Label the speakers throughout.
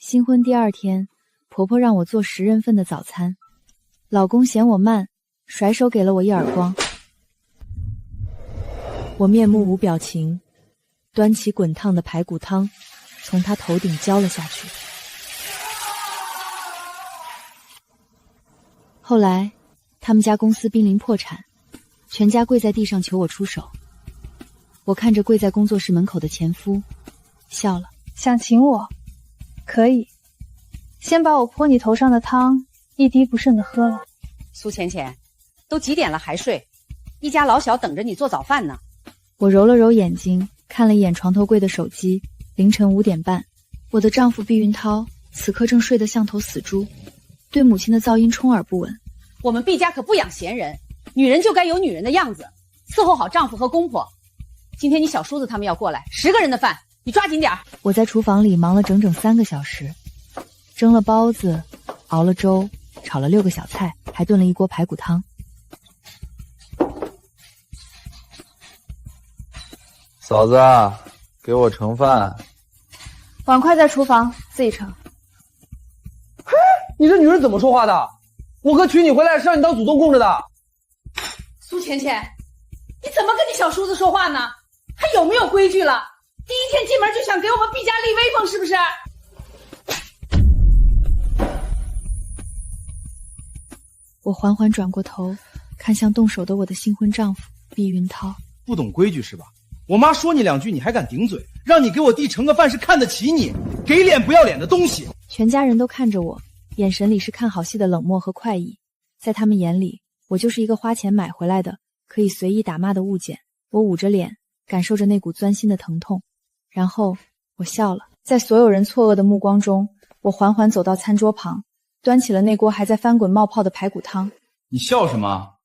Speaker 1: 新婚第2天，婆婆让我做10人份的早餐，老公嫌我慢，甩手给了我一耳光。我面目无表情，端起滚烫的排骨汤，从他头顶浇了下去。后来，他们家公司濒临破产，全家跪在地上求我出手。我看着跪在工作室门口的前夫，笑了。
Speaker 2: 想请我？可以，先把我泼你头上的汤一滴不剩的喝了。
Speaker 3: 苏浅浅，都几点了还睡？一家老小等着你做早饭呢。
Speaker 1: 我揉了揉眼睛，看了一眼床头柜的手机，凌晨5点半。我的丈夫毕云涛此刻正睡得像头死猪，对母亲的噪音充耳不闻。
Speaker 3: 我们毕家可不养闲人，女人就该有女人的样子，伺候好丈夫和公婆。今天你小叔子他们要过来，10个人的饭，你抓紧点儿。
Speaker 1: 我在厨房里忙了整整3个小时，蒸了包子，熬了粥，炒了6个小菜，还炖了一锅排骨汤。
Speaker 4: 嫂子，给我盛饭。
Speaker 2: 碗筷在厨房，自己盛。
Speaker 5: 嘿，你这女人怎么说话的？我哥娶你回来是让你当祖宗供着的。
Speaker 3: 苏浅浅，你怎么跟你小叔子说话呢？还有没有规矩了？第一天进门就想给我们毕家立威风，是不是？
Speaker 1: 我缓缓转过头，看向动手的我的新婚丈夫毕云涛。
Speaker 5: 不懂规矩是吧？我妈说你2句，你还敢顶嘴？让你给我弟盛个饭是看得起你，给脸不要脸的东西！
Speaker 1: 全家人都看着我，眼神里是看好戏的冷漠和快意。在他们眼里，我就是一个花钱买回来的，可以随意打骂的物件。我捂着脸，感受着那股钻心的疼痛，然后我笑了。在所有人错愕的目光中，我缓缓走到餐桌旁，端起了那锅还在翻滚冒泡的排骨汤。
Speaker 5: 你笑什么？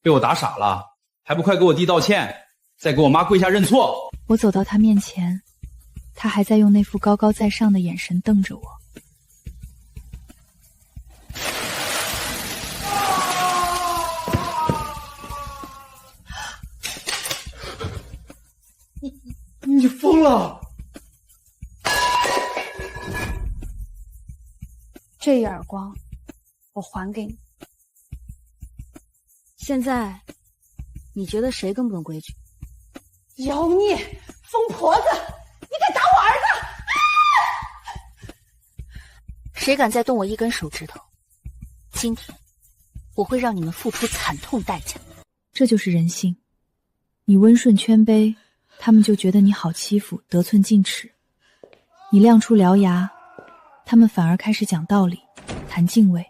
Speaker 5: 被我打傻了？还不快给我弟道歉，再给我妈跪下认错！
Speaker 1: 我走到他面前，他还在用那副高高在上的眼神瞪着我。
Speaker 5: 你疯了！
Speaker 2: 这一耳光，我还给你。
Speaker 1: 现在，你觉得谁更不懂规矩？
Speaker 3: 妖孽，疯婆子，你敢打我儿子！
Speaker 1: 谁敢再动我一根手指头，今天我会让你们付出惨痛代价。这就是人性，你温顺谦卑，他们就觉得你好欺负，得寸进尺；你亮出獠牙，他们反而开始讲道理，谈敬畏。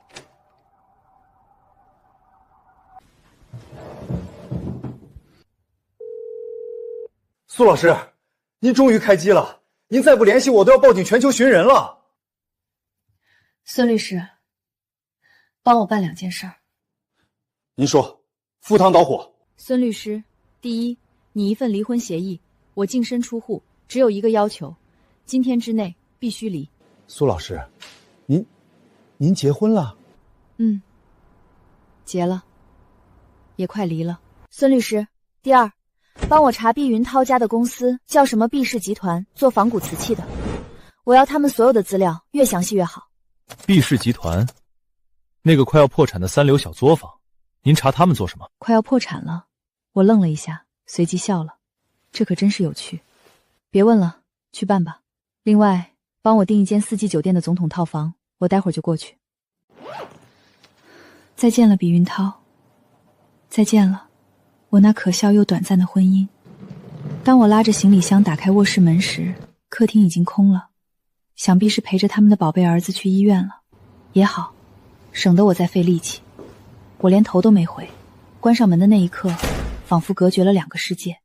Speaker 6: 苏老师，您终于开机了，您再不联系我都要报警全球寻人了。
Speaker 2: 孙律师，帮我办2件事儿。
Speaker 6: 您说，赴汤蹈火。
Speaker 1: 孙律师，第一，你一份离婚协议，我净身出户，只有一个要求，今天之内必须离。
Speaker 6: 苏老师，您结婚了？
Speaker 1: 结了，也快离了。孙律师，第二，帮我查毕云涛家的公司叫什么毕氏集团，做仿古瓷器的，我要他们所有的资料，越详细越好。
Speaker 7: 毕氏集团，那个快要破产的3流小作坊，您查他们做什么？
Speaker 1: 快要破产了。我愣了一下，随即笑了，这可真是有趣。别问了，去办吧。另外，帮我订一间4季酒店的总统套房，我待会儿就过去。再见了，毕云涛，再见了，我那可笑又短暂的婚姻。当我拉着行李箱打开卧室门时，客厅已经空了，想必是陪着他们的宝贝儿子去医院了。也好，省得我再费力气。我连头都没回，关上门的那一刻，仿佛隔绝了2个世界。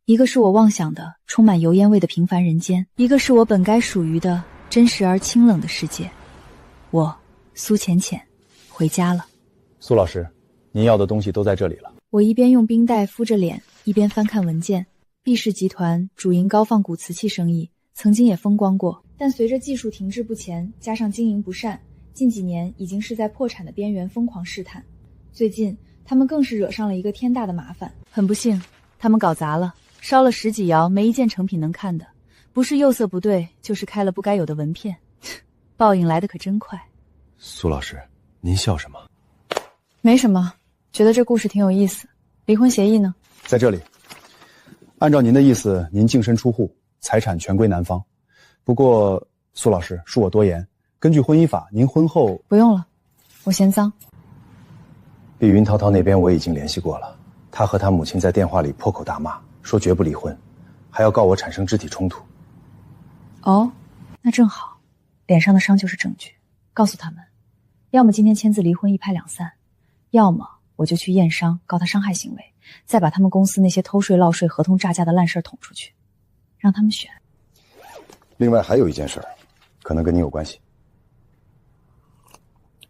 Speaker 1: 一个是我妄想的充满油烟味的平凡人间，一个是我本该属于的真实而清冷的世界。我苏浅浅回家了。
Speaker 6: 苏老师，您要的东西都在这里了。
Speaker 1: 我一边用冰袋敷着脸，一边翻看文件。毕氏集团主营高放古瓷器生意，曾经也风光过，但随着技术停滞不前，加上经营不善，近几年已经是在破产的边缘疯狂试探。最近他们更是惹上了一个天大的麻烦。很不幸，他们搞砸了，烧了10几窑，没一件成品能看的，不是釉色不对，就是开了不该有的纹片。报应来得可真快。
Speaker 7: 苏老师，您笑什么？
Speaker 2: 没什么，觉得这故事挺有意思。离婚协议呢？
Speaker 6: 在这里。按照您的意思，您净身出户，财产全归男方。不过，苏老师，恕我多言，根据婚姻法，您婚后……
Speaker 2: 不用了，我嫌脏。
Speaker 6: 碧云涛涛那边我已经联系过了，他和他母亲在电话里破口大骂，说绝不离婚，还要告我产生肢体冲突。
Speaker 1: 哦，那正好，脸上的伤就是证据。告诉他们，要么今天签字离婚一拍两散，要么我就去验伤告他伤害行为，再把他们公司那些偷税漏税合同诈假的烂事捅出去，让他们选。
Speaker 6: 另外还有一件事儿，可能跟你有关系。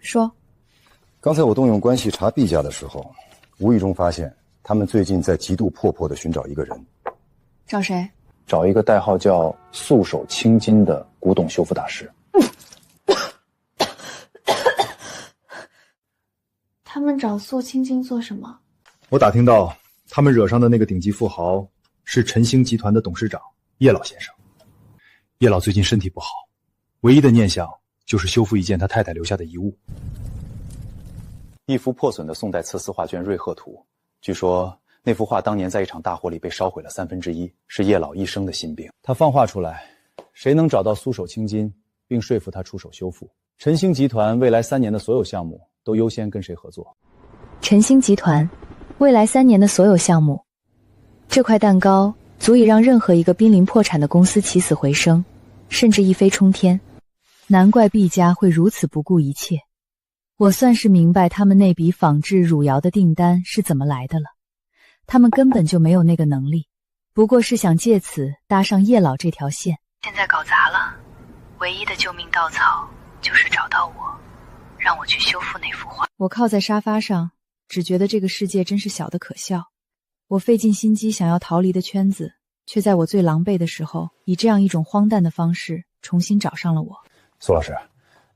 Speaker 1: 说。
Speaker 6: 刚才我动用关系查毕家的时候，无意中发现他们最近在极度迫迫地寻找一个人。
Speaker 1: 找谁？
Speaker 6: 找一个代号叫素手青金的古董修复大师。
Speaker 2: 他们找素青金做什么？
Speaker 6: 我打听到，他们惹上的那个顶级富豪是晨星集团的董事长叶老先生。
Speaker 7: 叶老最近身体不好，唯一的念想就是修复一件他太太留下的遗物。
Speaker 6: 一幅破损的宋代瓷瓷画卷《瑞鹤图》，据说那幅画当年在一场大火里被烧毁了1/3，是叶老一生的心病。他放话出来，谁能找到苏手青金，并说服他出手修复，晨星集团未来3年的所有项目都优先跟谁合作。
Speaker 1: 晨星集团未来3年的所有项目，这块蛋糕足以让任何一个濒临破产的公司起死回生，甚至一飞冲天。难怪毕家会如此不顾一切。我算是明白他们那笔仿制汝窑的订单是怎么来的了，他们根本就没有那个能力，不过是想借此搭上叶老这条线。现在搞砸了，唯一的救命稻草就是找到我，让我去修复那幅画。我靠在沙发上，只觉得这个世界真是小得可笑。我费尽心机想要逃离的圈子，却在我最狼狈的时候，以这样一种荒诞的方式重新找上了我。
Speaker 6: 苏老师，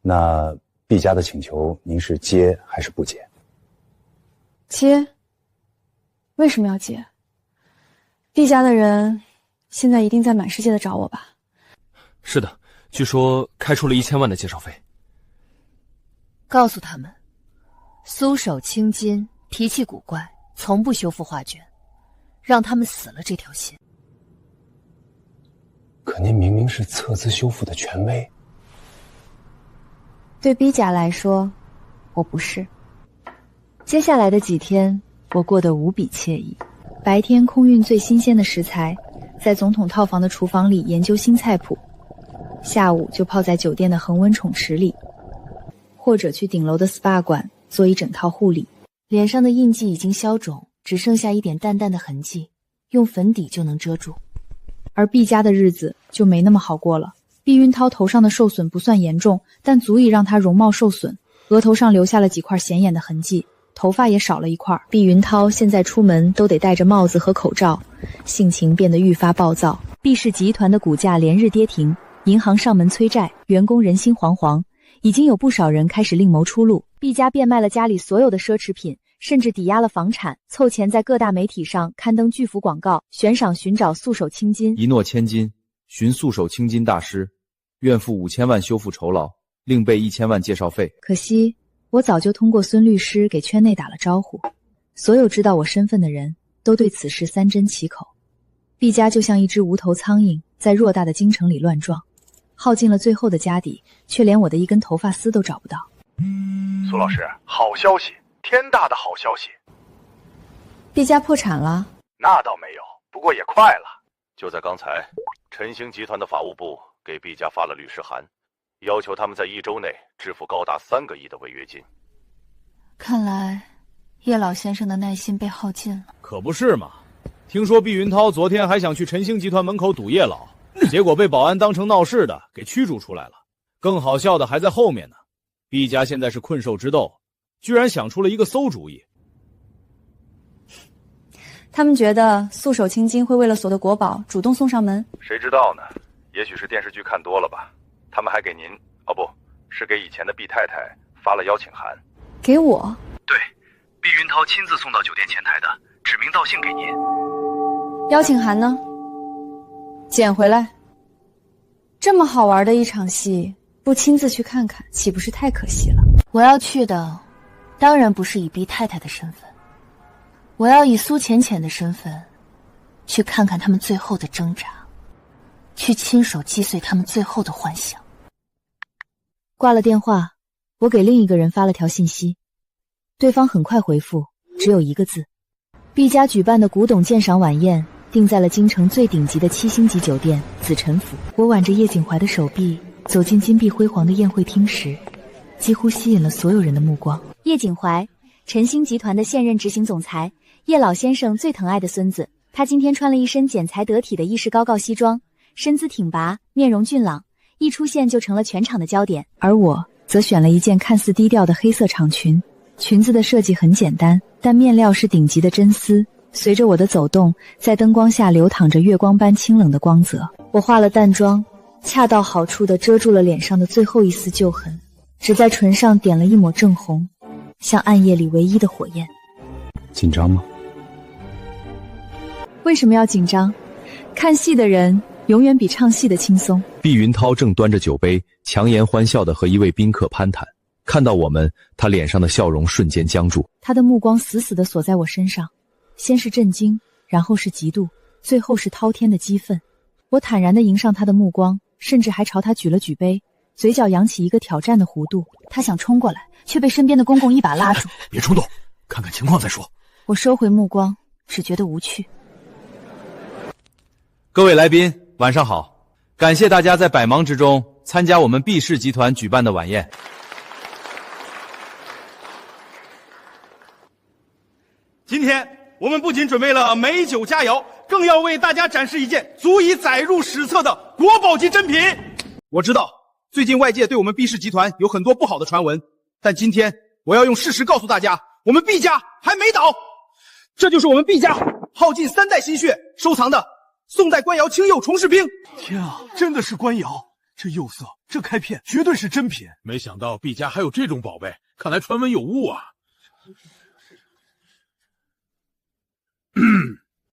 Speaker 6: 那毕家的请求您是接还是不接？
Speaker 2: 接。为什么要接？毕家的人现在一定在满世界的找我吧？
Speaker 7: 是的，据说开出了1000万的介绍费。
Speaker 8: 告诉他们，苏手青金脾气古怪，从不修复画卷，让他们死了这条心。
Speaker 6: 可您明明是测字修复的权威。
Speaker 1: 对毕家来说，我不是。接下来的几天，我过得无比惬意。白天空运最新鲜的食材，在总统套房的厨房里研究新菜谱，下午就泡在酒店的恒温宠池里，或者去顶楼的 SPA 馆做一整套护理。脸上的印记已经消肿，只剩下一点淡淡的痕迹，用粉底就能遮住。而毕家的日子就没那么好过了。毕云涛头上的受损不算严重，但足以让他容貌受损，额头上留下了几块显眼的痕迹，头发也少了一块。毕云涛现在出门都得戴着帽子和口罩，性情变得愈发暴躁。毕氏集团的股价连日跌停，银行上门催债，员工人心惶惶，已经有不少人开始另谋出路。毕家变卖了家里所有的奢侈品，甚至抵押了房产，凑钱在各大媒体上刊登巨幅广告，悬赏寻找素手青金。
Speaker 4: 一诺千金，寻素手青金大师，愿付5000万修复酬劳，另备1000万介绍费。
Speaker 1: 可惜我早就通过孙律师给圈内打了招呼，所有知道我身份的人都对此事3缄其口。毕家就像一只无头苍蝇，在偌大的京城里乱撞，耗尽了最后的家底，却连我的一根头发丝都找不到。
Speaker 9: 苏老师，好消息，天大的好消息！
Speaker 1: 毕家破产了？
Speaker 9: 那倒没有，不过也快了。就在刚才，晨星集团的法务部给毕家发了律师函，要求他们在1周内支付高达3个亿的违约金。
Speaker 8: 看来叶老先生的耐心被耗尽了。
Speaker 7: 可不是嘛，听说毕云涛昨天还想去晨星集团门口堵叶老，结果被保安当成闹事的给驱逐出来了。更好笑的还在后面呢，毕家现在是困兽之斗，居然想出了一个馊主意。
Speaker 2: 他们觉得素手青金会为了索得国宝主动送上门，
Speaker 9: 谁知道呢？也许是电视剧看多了吧。他们还给您，哦不，是给以前的毕太太发了邀请函。
Speaker 2: 给我？
Speaker 9: 对，毕云涛亲自送到酒店前台的，指名道姓给您。
Speaker 2: 邀请函呢？捡回来。这么好玩的一场戏，不亲自去看看，岂不是太可惜了？
Speaker 8: 我要去的，当然不是以毕太太的身份，我要以苏浅浅的身份，去看看他们最后的挣扎，去亲手击碎他们最后的幻想。
Speaker 1: 挂了电话，我给另一个人发了条信息，对方很快回复，只有一个字：毕家举办的古董鉴赏晚宴定在了京城最顶级的7星级酒店紫宸府。我挽着叶景怀的手臂走进金碧辉煌的宴会厅时，几乎吸引了所有人的目光。叶景怀，晨星集团的现任执行总裁，叶老先生最疼爱的孙子。他今天穿了一身剪裁得体的意式高告西装，身姿挺拔，面容俊朗，一出现就成了全场的焦点。而我则选了一件看似低调的黑色长裙，裙子的设计很简单，但面料是顶级的真丝，随着我的走动，在灯光下流淌着月光般清冷的光泽。我化了淡妆，恰到好处地遮住了脸上的最后一丝旧痕，只在唇上点了一抹正红，像暗夜里唯一的火焰。
Speaker 6: 紧张吗？
Speaker 1: 为什么要紧张？看戏的人永远比唱戏的轻松。
Speaker 4: 毕云涛正端着酒杯，强颜欢笑地和一位宾客攀谈。看到我们，他脸上的笑容瞬间僵住，
Speaker 1: 他的目光死死地锁在我身上，先是震惊，然后是嫉妒，最后是滔天的激愤。我坦然地迎上他的目光，甚至还朝他举了举杯，嘴角扬起一个挑战的弧度。他想冲过来，却被身边的公公一把拉住。
Speaker 7: 别冲动，看看情况再说。
Speaker 1: 我收回目光，只觉得无趣。
Speaker 4: 各位来宾，晚上好！感谢大家在百忙之中参加我们毕氏集团举办的晚宴。
Speaker 5: 今天我们不仅准备了美酒佳肴，更要为大家展示一件足以载入史册的国宝级珍品。我知道最近外界对我们毕氏集团有很多不好的传闻，但今天我要用事实告诉大家，我们毕家还没倒。这就是我们毕家耗尽3代心血收藏的宋代官窑青釉重饰瓶。
Speaker 10: 天啊，真的是官窑！这釉色，这开片，绝对是真品。
Speaker 11: 没想到毕家还有这种宝贝，看来传闻有误啊。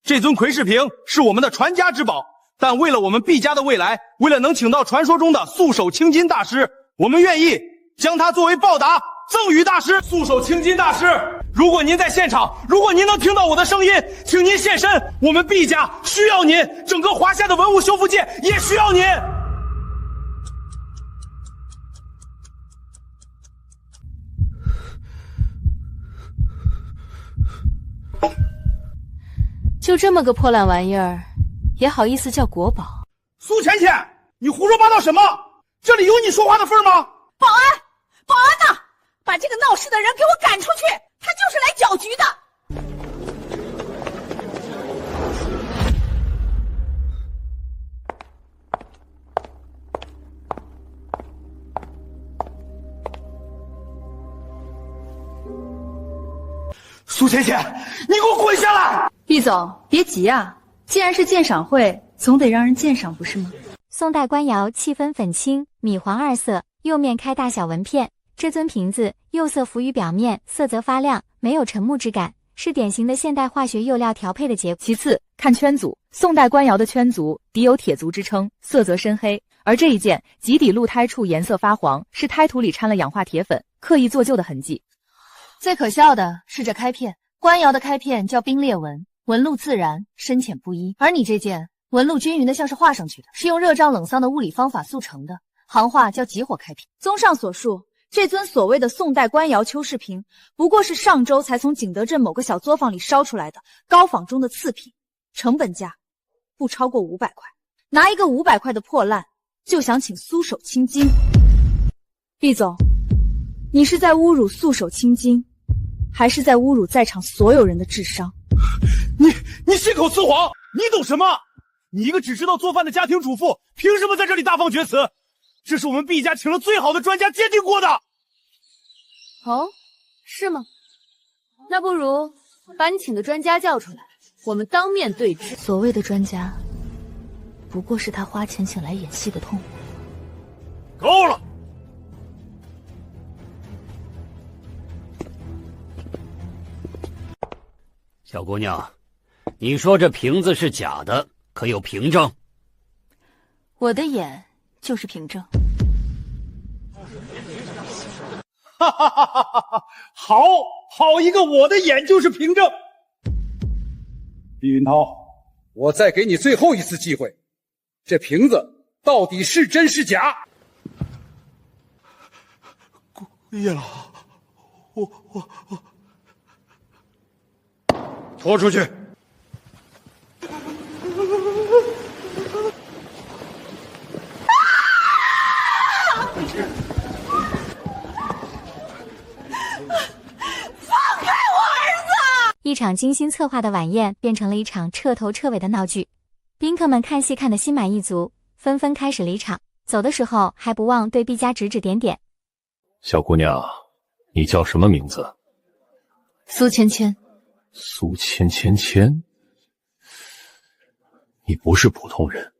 Speaker 5: 这尊魁饰瓶是我们的传家之宝，但为了我们毕家的未来，为了能请到传说中的素手青金大师，我们愿意将它作为报答赠予大师。素手青金大师，如果您在现场，如果您能听到我的声音，请您现身，我们毕家需要您，整个华夏的文物修复界也需要您。
Speaker 8: 就这么个破烂玩意儿，也好意思叫国宝？
Speaker 5: 苏浅浅，你胡说八道什么？这里有你说话的份吗？
Speaker 3: 保安，保安呐，把这个闹事的人给我赶出去，他就是来搅局的。
Speaker 5: 苏浅浅，你给我滚下来！
Speaker 2: 毕总，别急啊，既然是鉴赏会，总得让人鉴赏，不是吗？
Speaker 12: 宋代官窑气氛粉青，米黄2色，釉面开大小纹片。这尊瓶子釉色浮于表面，色泽发亮，没有沉木之感，是典型的现代化学釉料调配的结果。
Speaker 1: 其次，看圈足，宋代官窑的圈足底有铁足之称，色泽深黑，而这一件基底露胎处颜色发黄，是胎土里掺了氧化铁粉，刻意做旧的痕迹。
Speaker 8: 最可笑的是这开片，官窑的开片叫冰裂纹，纹路自然，深浅不一，而你这件纹路均匀的像是画上去的，是用热胀冷桑的物理方法速成的，行话叫急火开片。
Speaker 2: 综上所述，这尊所谓的宋代官窑秋饰瓶，不过是上周才从景德镇某个小作坊里烧出来的高仿中的次品，成本价不超过500块。拿一个500块的破烂，就想请苏手青金？毕总，你是在侮辱素手青金，还是在侮辱在场所有人的智商？
Speaker 5: 你信口雌黄，你懂什么？你一个只知道做饭的家庭主妇，凭什么在这里大放厥词？这是我们毕家请了最好的专家鉴定过的。
Speaker 8: 哦，是吗？那不如把你请的专家叫出来，我们当面对质。
Speaker 1: 所谓的专家，不过是他花钱请来演戏的痛。
Speaker 11: 够了！
Speaker 13: 小姑娘，你说这瓶子是假的，可有凭证？
Speaker 1: 我的眼就是凭证。
Speaker 5: 哈哈哈哈哈哈！好一个我的眼就是凭证。
Speaker 14: 毕云涛，我再给你最后一次机会，这瓶子到底是真是假？
Speaker 10: 叶老，我
Speaker 14: 拖出去！
Speaker 12: 一场精心策划的晚宴变成了一场彻头彻尾的闹剧，宾客们看戏看得心满意足，纷纷开始离场。走的时候还不忘对毕加指指点点。
Speaker 9: 小姑娘，你叫什么名字？
Speaker 8: 苏芊芊。
Speaker 9: 苏芊，你不是普通人，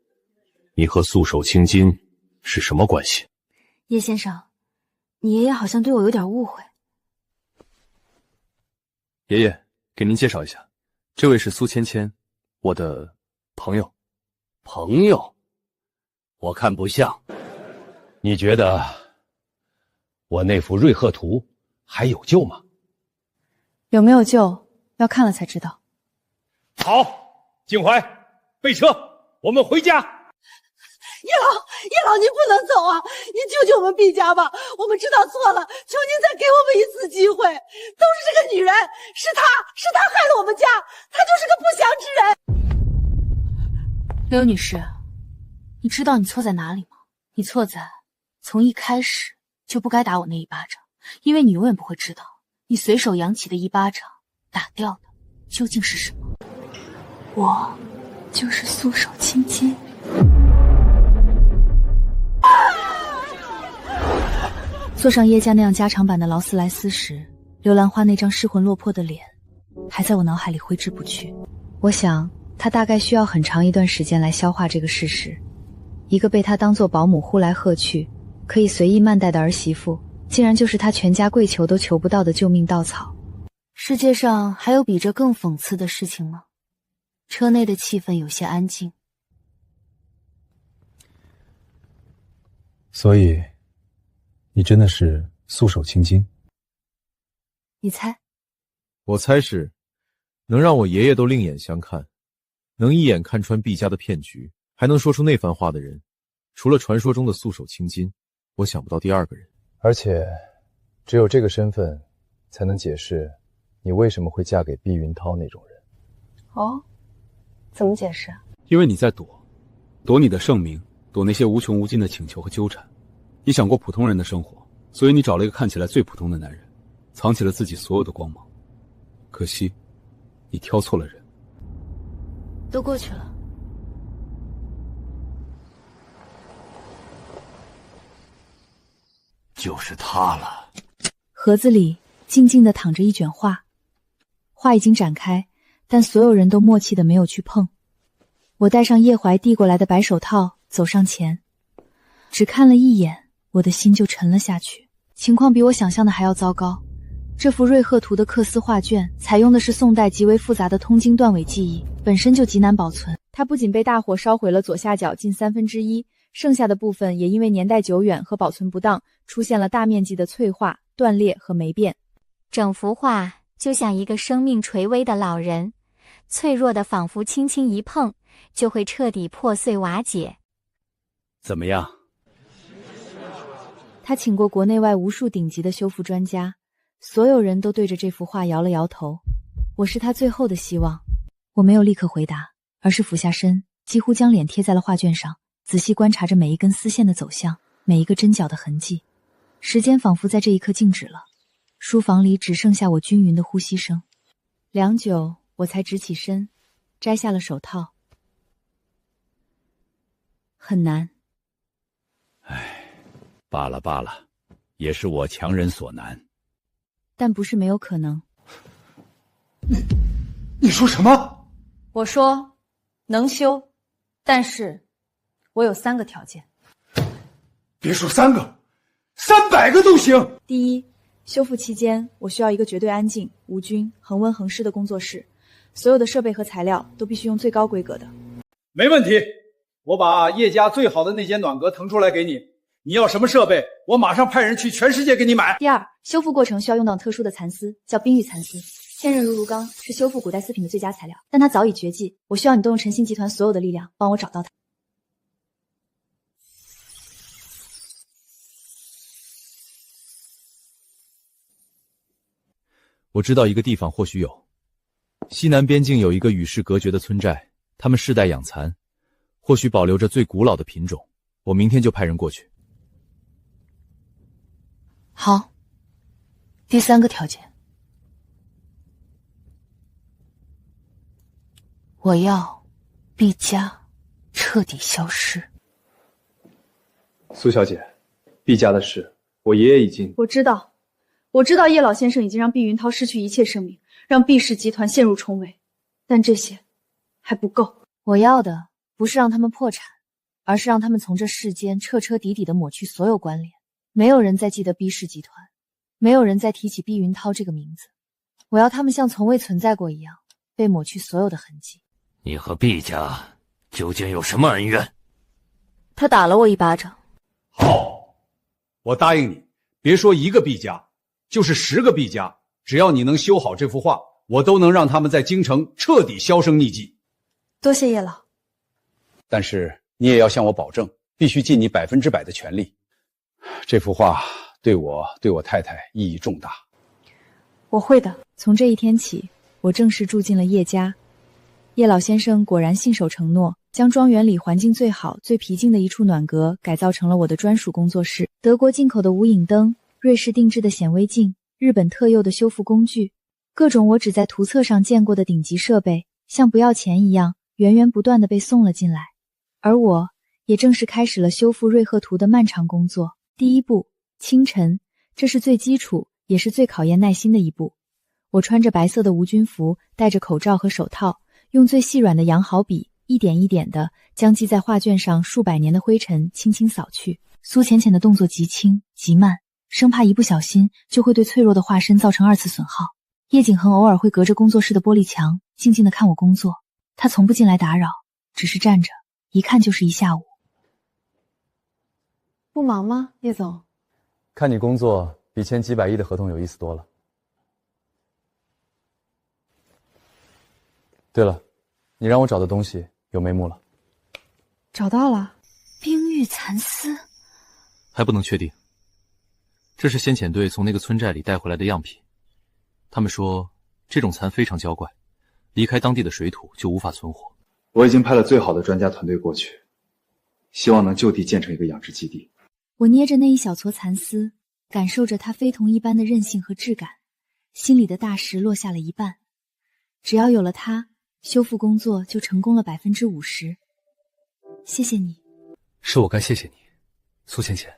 Speaker 9: 你和素手青金是什么关系？
Speaker 8: 叶先生，你爷爷好像对我有点误会。
Speaker 4: 爷爷，给您介绍一下，这位是苏芊，我的朋友。
Speaker 13: 朋友？我看不像。你觉得我那幅瑞鹤图还有救吗？
Speaker 1: 有没有救，要看了才知道。
Speaker 5: 好，景怀，备车，我们回家。
Speaker 15: 叶老，您不能走啊！您救救我们毕家吧，我们知道错了，求您再给我们一次机会。都是这个女人，是她害了我们家，她就是个不祥之人。
Speaker 8: 刘女士，你知道你错在哪里吗？你错在从一开始就不该打我那一巴掌，因为你永远不会知道，你随手扬起的一巴掌打掉的究竟是什么。我就是苏手青金。坐上叶家那样加长版的劳斯莱斯时，刘兰花那张失魂落魄的脸还在我脑海里挥之不去。我想她大概需要很长一段时间来消化这个事实，一个被她当作保姆呼来喝去，可以随意慢待的儿媳妇，竟然就是她全家跪求都求不到的救命稻草。世界上还有比这更讽刺的事情吗？车内的气氛有些安静。
Speaker 6: 所以你真的是素手青金？
Speaker 8: 你猜？
Speaker 4: 我猜是能让我爷爷都另眼相看，能一眼看穿毕家的骗局，还能说出那番话的人，除了传说中的素手青金，我想不到第二个人。
Speaker 6: 而且只有这个身份才能解释你为什么会嫁给毕云涛那种人。
Speaker 8: 哦，怎么解释？
Speaker 16: 因为你在躲你的盛名，躲那些无穷无尽的请求和纠缠。你想过普通人的生活，所以你找了一个看起来最普通的男人，藏起了自己所有的光芒。可惜你挑错了人。
Speaker 8: 都过去了。
Speaker 13: 就是他了。
Speaker 1: 盒子里静静地躺着一卷画，画已经展开，但所有人都默契的没有去碰。我戴上叶怀递过来的白手套，走上前，只看了一眼，我的心就沉了下去。情况比我想象的还要糟糕。这幅瑞鹤图的缂丝画卷采用的是宋代极为复杂的通经断尾技艺，本身就极难保存。它不仅被大火烧毁了左下角近1/3，剩下的部分也因为年代久远和保存不当，出现了大面积的脆化、断裂和霉变。
Speaker 12: 整幅画就像一个生命垂危的老人，脆弱的仿佛轻轻一碰就会彻底破碎瓦解。
Speaker 13: 怎么样？
Speaker 1: 他请过国内外无数顶级的修复专家，所有人都对着这幅画摇了摇头。我是他最后的希望。我没有立刻回答，而是俯下身，几乎将脸贴在了画卷上，仔细观察着每一根丝线的走向，每一个针脚的痕迹。时间仿佛在这一刻静止了，书房里只剩下我均匀的呼吸声。良久，我才直起身，摘下了手套。很难。
Speaker 13: 罢了，也是我强人所难。
Speaker 1: 但不是没有可能。
Speaker 10: 你说什么？
Speaker 2: 我说能修，但是我有3个条件。
Speaker 10: 别说3个，300个都行。
Speaker 2: 第一，修复期间我需要一个绝对安静、无菌、恒温恒湿的工作室，所有的设备和材料都必须用最高规格的。
Speaker 5: 没问题，我把叶家最好的那间暖阁腾出来给你，
Speaker 14: 你要什么设备，我马上派人去全世界给你买。
Speaker 1: 第二，修复过程需要用到特殊的蚕丝，叫冰玉蚕丝，天然如如钢，是修复古代丝品的最佳材料，但它早已绝迹。我需要你动用晨星集团所有的力量，帮我找到它。
Speaker 4: 我知道一个地方或许有，西南边境有一个与世隔绝的村寨，他们世代养蚕，或许保留着最古老的品种。我明天就派人过去。
Speaker 8: 好，第三个条件，我要毕家彻底消失。
Speaker 6: 苏小姐，毕家的事，我爷爷已经……
Speaker 2: 我知道叶老先生已经让毕云涛失去一切生命，让毕氏集团陷入重围，但这些还不够。
Speaker 8: 我要的不是让他们破产，而是让他们从这世间彻彻底底地抹去所有关联。没有人再记得毕氏集团，没有人再提起毕云涛这个名字。我要他们像从未存在过一样，被抹去所有的痕迹。
Speaker 13: 你和毕家究竟有什么恩怨？
Speaker 8: 他打了我一巴掌。
Speaker 14: 好，我答应你，别说一个毕家，就是10个毕家，只要你能修好这幅画，我都能让他们在京城彻底销声匿迹。
Speaker 2: 多谢叶老。
Speaker 14: 但是你也要向我保证，必须尽你100%的全力。这幅画对我太太意义重大。
Speaker 2: 我会的。
Speaker 1: 从这一天起，我正式住进了叶家。叶老先生果然信守承诺，将庄园里环境最好、最僻静的一处暖阁改造成了我的专属工作室。德国进口的无影灯，瑞士定制的显微镜，日本特用的修复工具，各种我只在图册上见过的顶级设备，像不要钱一样源源不断地被送了进来。而我也正式开始了修复瑞鹤图的漫长工作。第一步，清晨，这是最基础也是最考验耐心的一步。我穿着白色的无菌服，戴着口罩和手套，用最细软的羊毫笔一点一点地将积在画卷上数百年的灰尘轻轻扫去。苏浅浅的动作极轻极慢，生怕一不小心就会对脆弱的画身造成2次损耗。叶景恒偶尔会隔着工作室的玻璃墙静静地看我工作，他从不进来打扰，只是站着，一看就是一下午。
Speaker 17: 不忙吗，叶总？
Speaker 6: 看你工作比签几百亿的合同有意思多了。对了，你让我找的东西有眉目了？
Speaker 17: 找到了。
Speaker 8: 冰玉蚕丝
Speaker 4: 还不能确定，这是先遣队从那个村寨里带回来的样品。他们说这种蚕非常娇怪，离开当地的水土就无法存活。
Speaker 6: 我已经派了最好的专家团队过去，希望能就地建成一个养殖基地。
Speaker 1: 我捏着那一小撮蚕丝，感受着它非同一般的韧性和质感，心里的大石落下了一半。只要有了它，修复工作就成功了50%。谢谢你。
Speaker 16: 是我该谢谢你，苏浅浅，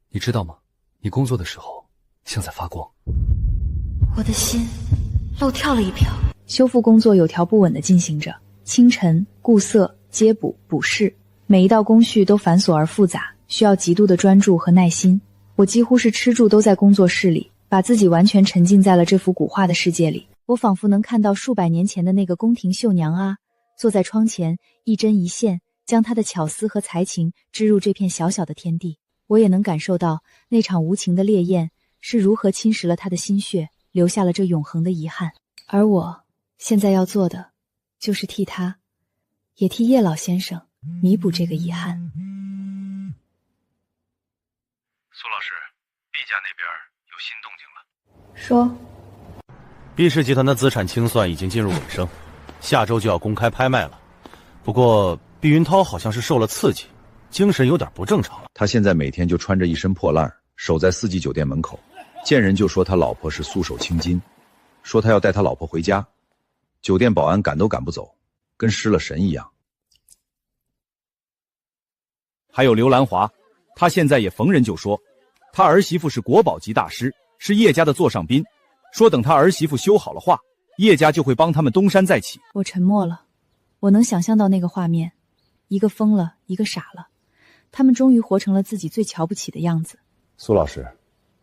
Speaker 16: 你知道吗？你工作的时候像在发光。
Speaker 8: 我的心漏跳了一瓢。
Speaker 1: 修复工作有条不紊地进行着，清晨、固色、接补、补饰，每一道工序都繁琐而复杂，需要极度的专注和耐心。我几乎是吃住都在工作室里，把自己完全沉浸在了这幅古画的世界里。我仿佛能看到数百年前的那个宫廷绣娘啊，坐在窗前，一针一线将她的巧思和才情织入这片小小的天地。我也能感受到那场无情的烈焰是如何侵蚀了她的心血，留下了这永恒的遗憾。而我现在要做的，就是替她，也替叶老先生弥补这个遗憾。
Speaker 9: 苏老师，毕家那边有新动静了。
Speaker 17: 说，
Speaker 7: 毕氏集团的资产清算已经进入尾声，下周就要公开拍卖了。不过毕云涛好像是受了刺激，精神有点不正常了。
Speaker 4: 他现在每天就穿着一身破烂，守在4季酒店门口，见人就说他老婆是素手青金，说他要带他老婆回家，酒店保安赶都赶不走，跟失了神一样。
Speaker 7: 还有刘兰华，他现在也逢人就说他儿媳妇是国宝级大师，是叶家的座上宾，说等他儿媳妇修好了画，叶家就会帮他们东山再起。
Speaker 1: 我沉默了，我能想象到那个画面，一个疯了，一个傻了，他们终于活成了自己最瞧不起的样子。
Speaker 6: 苏老师，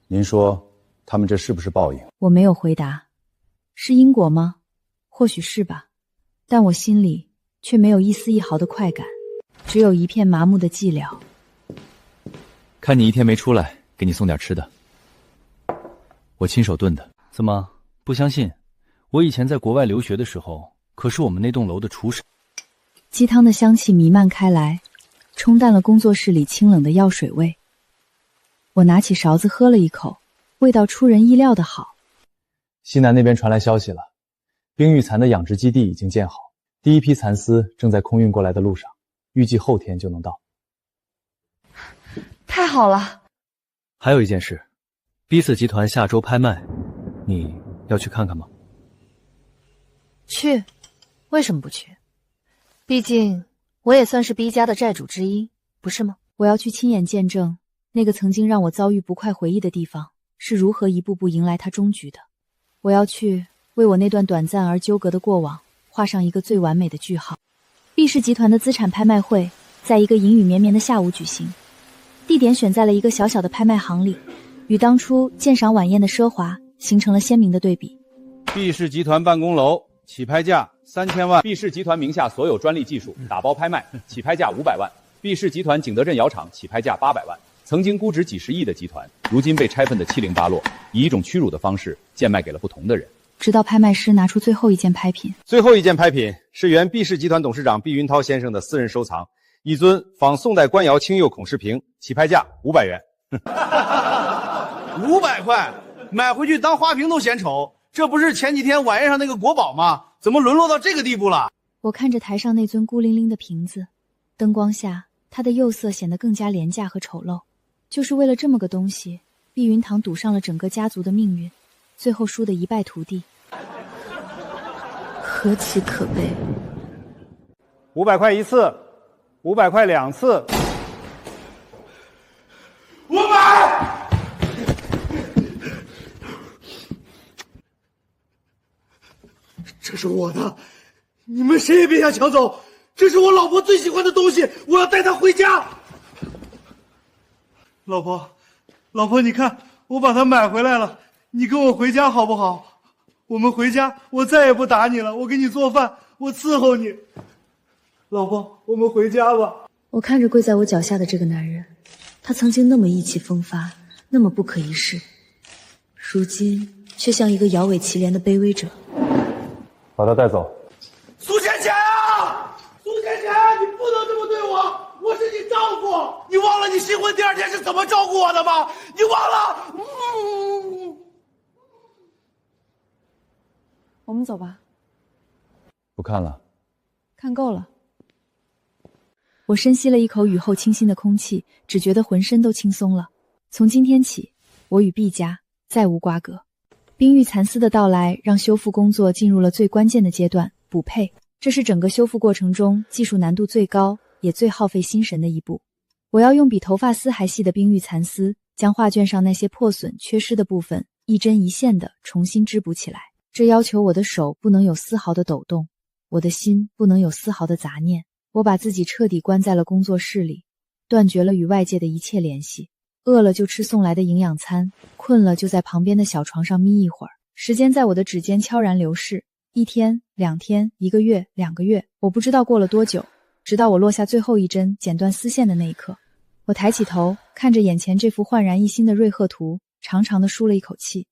Speaker 6: 您说他们这是不是报应？
Speaker 1: 我没有回答。是因果吗？或许是吧，但我心里却没有一丝一毫的快感，只有一片麻木的寂寥。
Speaker 18: 看你一天没出来，给你送点吃的。我亲手炖的。怎么不相信？我以前在国外留学的时候，可是我们那栋楼的厨师。
Speaker 1: 鸡汤的香气弥漫开来，冲淡了工作室里清冷的药水味。我拿起勺子喝了一口，味道出人意料的好。
Speaker 6: 西南那边传来消息了，冰玉蚕的养殖基地已经建好，第一批蚕丝正在空运过来的路上，预计后天就能到。
Speaker 8: 太好了！
Speaker 18: 还有一件事，B4集团下周拍卖，你要去看看吗？
Speaker 8: 去，为什么不去？毕竟我也算是 B 家的债主之一，不是吗？
Speaker 1: 我要去亲眼见证那个曾经让我遭遇不快回忆的地方是如何一步步迎来它终局的。我要去为我那段短暂而纠葛的过往画上一个最完美的句号。毕氏集团的资产拍卖会在一个阴雨绵绵的下午举行，地点选在了一个小小的拍卖行里，与当初鉴赏晚宴的奢华形成了鲜明的对比。
Speaker 14: 毕氏集团办公楼起拍价3000万，毕氏集团名下所有专利技术打包拍卖，起拍价500万。毕氏集团景德镇窑厂起拍价800万。曾经估值几十亿的集团，如今被拆分得七零八落，以一种屈辱的方式贱卖给了不同的人。
Speaker 1: 直到拍卖师拿出最后一件拍品。
Speaker 5: 最后一件拍品是原毕氏集团董事长毕云涛先生的私人收藏，一尊仿宋代官窑青釉孔式瓶，起拍价500元。500块，买回去当花瓶都嫌丑。这不是前几天晚宴上那个国宝吗？怎么沦落到这个地步了？
Speaker 1: 我看着台上那尊孤零零的瓶子，灯光下它的釉色显得更加廉价和丑陋。就是为了这么个东西，碧云堂赌上了整个家族的命运，最后输得一败涂地，何其可悲
Speaker 5: ！500块一次，500块2次，我买！
Speaker 10: 这是我的，你们谁也别想抢走！这是我老婆最喜欢的东西，我要带她回家。老婆，你看，我把它买回来了，你跟我回家好不好？我们回家，我再也不打你了，我给你做饭，我伺候你。老婆，我们回家吧。
Speaker 1: 我看着跪在我脚下的这个男人，他曾经那么意气风发，那么不可一世，如今却像一个摇尾乞怜的卑微者。
Speaker 6: 把他带走。
Speaker 10: 苏浅浅啊，苏浅浅，你不能这么对我，我是你丈夫，你忘了你新婚第2天是怎么照顾我的吗？你忘了？
Speaker 17: 我们走吧。
Speaker 6: 不看了，
Speaker 1: 看够了。我深吸了一口雨后清新的空气，只觉得浑身都轻松了。从今天起，我与毕家再无瓜葛。冰玉蚕丝的到来让修复工作进入了最关键的阶段——补配。这是整个修复过程中技术难度最高，也最耗费心神的一步。我要用比头发丝还细的冰玉蚕丝，将画卷上那些破损缺失的部分一针一线地重新织补起来。这要求我的手不能有丝毫的抖动，我的心不能有丝毫的杂念。我把自己彻底关在了工作室里，断绝了与外界的一切联系。饿了就吃送来的营养餐，困了就在旁边的小床上眯一会儿。时间在我的指尖悄然流逝，1天、2天、1个月、2个月，我不知道过了多久，直到我落下最后一针剪断丝线的那一刻。我抬起头，看着眼前这幅焕然一新的瑞鹤图，长长的舒了一口气。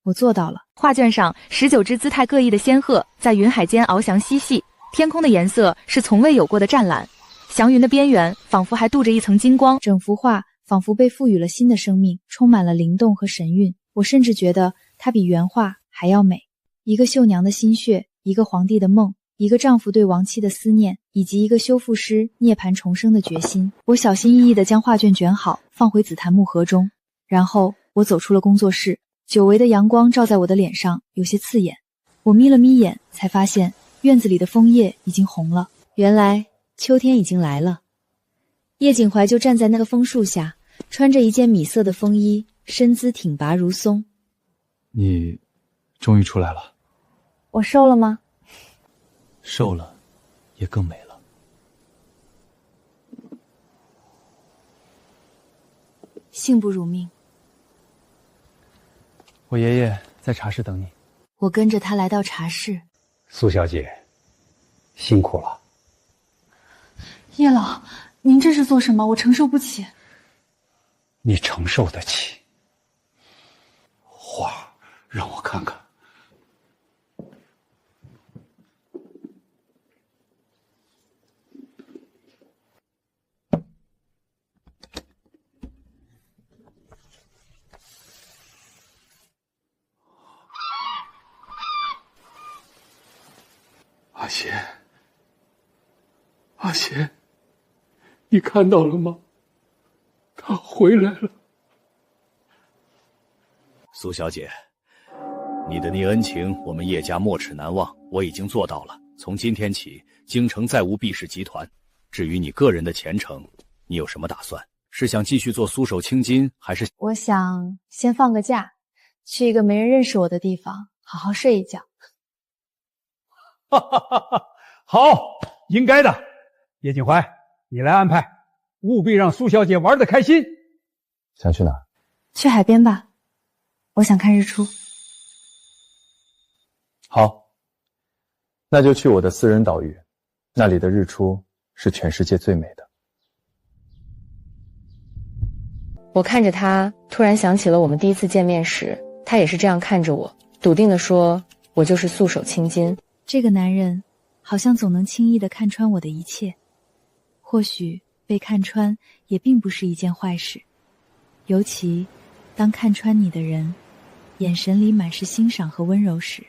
Speaker 1: 我做到了。
Speaker 19: 画卷上19只姿态各异的仙鹤在云海间翱翔嬉戏，天空的颜色是从未有过的湛蓝，祥云的边缘仿佛还镀着一层金光，
Speaker 1: 整幅画仿佛被赋予了新的生命，充满了灵动和神韵。我甚至觉得它比原画还要美。一个绣娘的心血，一个皇帝的梦，一个丈夫对亡妻的思念，以及一个修复师涅槃重生的决心。我小心翼翼地将画卷卷好，放回紫檀木盒中，然后我走出了工作室。久违的阳光照在我的脸上，有些刺眼。我眯了眯眼，才发现院子里的枫叶已经红了。原来秋天已经来了。叶景怀就站在那个枫树下，穿着一件米色的风衣，身姿挺拔如松。
Speaker 6: 你终于出来了。
Speaker 1: 我瘦了吗？
Speaker 18: 瘦了，也更美了。
Speaker 1: 幸不辱命。
Speaker 6: 我爷爷在茶室等你。
Speaker 1: 我跟着他来到茶室。
Speaker 13: 苏小姐，辛苦了。
Speaker 17: 叶老，您这是做什么？我承受不起。
Speaker 13: 你承受得起。画，让我看看。阿贤，阿贤，你看到了吗？他回来了。
Speaker 18: 苏小姐，你的那恩情我们叶家没齿难忘，我已经做到了。从今天起，京城再无毕氏集团。至于你个人的前程，你有什么打算？是想继续做苏手青金，还是……
Speaker 1: 我想先放个假，去一个没人认识我的地方，好好睡一觉。
Speaker 13: 哈哈哈哈，好，应该的。叶锦怀，你来安排，务必让苏小姐玩得开心。
Speaker 6: 想去哪儿？
Speaker 1: 去海边吧，我想看日出。
Speaker 6: 好，那就去我的私人岛屿，那里的日出是全世界最美的。
Speaker 8: 我看着他，突然想起了我们第一次见面时，他也是这样看着我，笃定地说：“我就是素手青金。”
Speaker 1: 这个男人好像总能轻易地看穿我的一切，或许被看穿也并不是一件坏事，尤其当看穿你的人眼神里满是欣赏和温柔时。